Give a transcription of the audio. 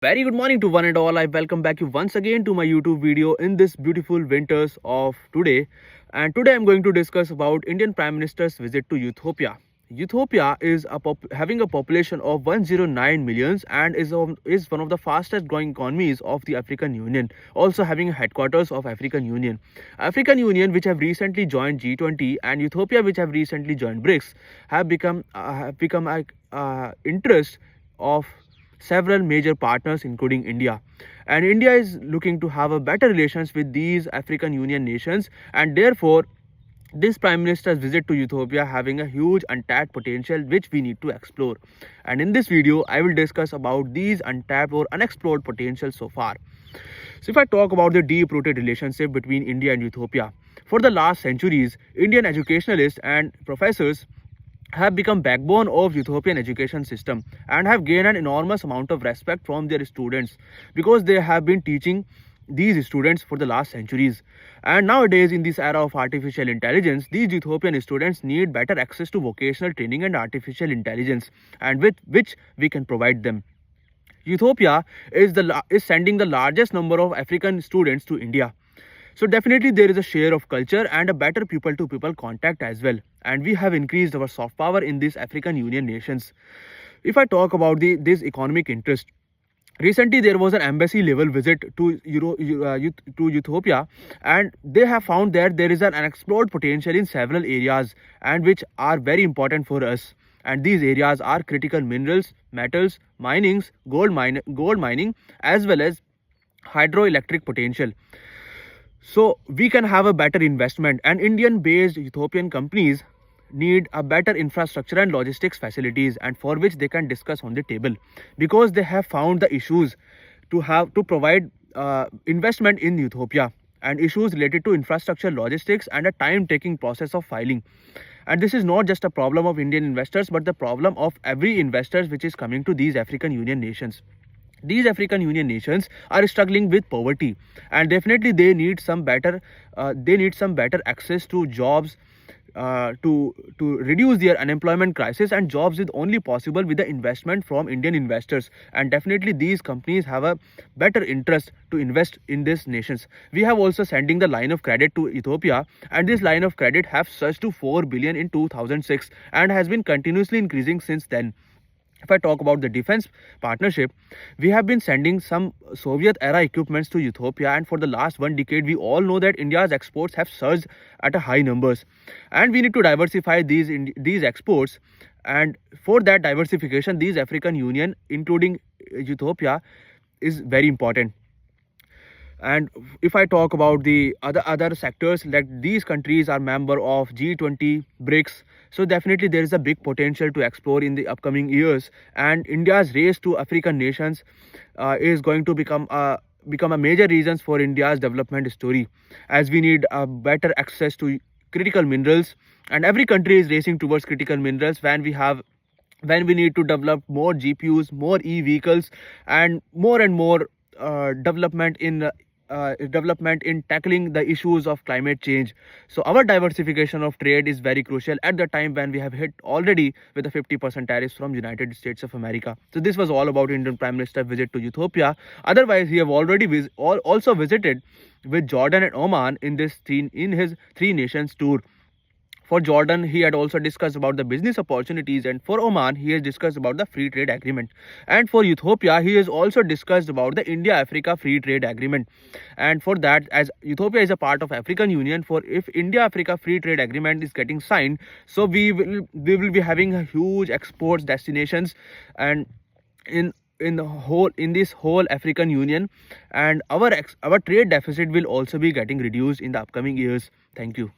Very good morning to one and all. I welcome back you once again to my YouTube video in this beautiful winters of today. And today I'm going to discuss about Indian Prime Minister's visit to Ethiopia. Ethiopia is having a population of 109 millions and is one of the fastest growing economies of the African Union, also having headquarters of African Union. African Union, which have recently joined G20, and Ethiopia, which have recently joined BRICS, have become interest of several major partners including India, and India is looking to have a better relations with these African Union nations, and therefore this Prime Minister's visit to Ethiopia having a huge untapped potential which we need to explore. And in this video I will discuss about these untapped or unexplored potentials so far. So if I talk about the deep-rooted relationship between India and Ethiopia, for the last centuries Indian educationalists and professors have become backbone of Ethiopian education system and have gained an enormous amount of respect from their students because they have been teaching these students for the last centuries. And nowadays, in this era of artificial intelligence, these Ethiopian students need better access to vocational training and artificial intelligence, and with which we can provide them. Ethiopia is sending the largest number of African students to India. So definitely there is a share of culture and a better people to people contact as well. And we have increased our soft power in these African Union nations. If I talk about this economic interest, recently there was an embassy level visit to Ethiopia, and they have found that there is an unexplored potential in several areas and which are very important for us. And these areas are critical minerals, metals, gold mining, as well as hydroelectric potential. So we can have a better investment, and Indian based Ethiopian companies need a better infrastructure and logistics facilities, and for which they can discuss on the table, because they have found the issues to provide investment in Ethiopia, and issues related to infrastructure, logistics, and a time taking process of filing. And this is not just a problem of Indian investors but the problem of every investor which is coming to these African Union nations. These African Union nations are struggling with poverty, and definitely they need some better access to jobs, to reduce their unemployment crisis, and jobs is only possible with the investment from Indian investors. And definitely these companies have a better interest to invest in these nations. We have also sending the line of credit to Ethiopia, and this line of credit have surged to 4 billion in 2006 and has been continuously increasing since then. If I talk about the defense partnership, we have been sending some Soviet era equipments to Ethiopia, and for the last 1 decade we all know that India's exports have surged at a high numbers, and we need to diversify these exports. And for that diversification, these African Union including Ethiopia is very important. And if I talk about the other sectors, like these countries are member of G20, BRICS, so definitely there is a big potential to explore in the upcoming years. And India's race to African nations is going to become a major reasons for India's development story, as we need better access to critical minerals, and every country is racing towards critical minerals when we need to develop more GPUs, more e-vehicles, and more development in tackling the issues of climate change. So our diversification of trade is very crucial at the time when we have hit already with the 50% tariffs from United States of America. So this was all about Indian Prime Minister visit to Ethiopia. Otherwise, he have already also visited with Jordan and Oman in his three nations tour. For Jordan, he had also discussed about the business opportunities, and for Oman, he has discussed about the free trade agreement. And for Ethiopia, he has also discussed about the India-Africa free trade agreement. And for that, as Ethiopia is a part of African Union, for if India-Africa free trade agreement is getting signed, so we will be having a huge exports destinations, and in this whole African Union, and our trade deficit will also be getting reduced in the upcoming years. Thank you.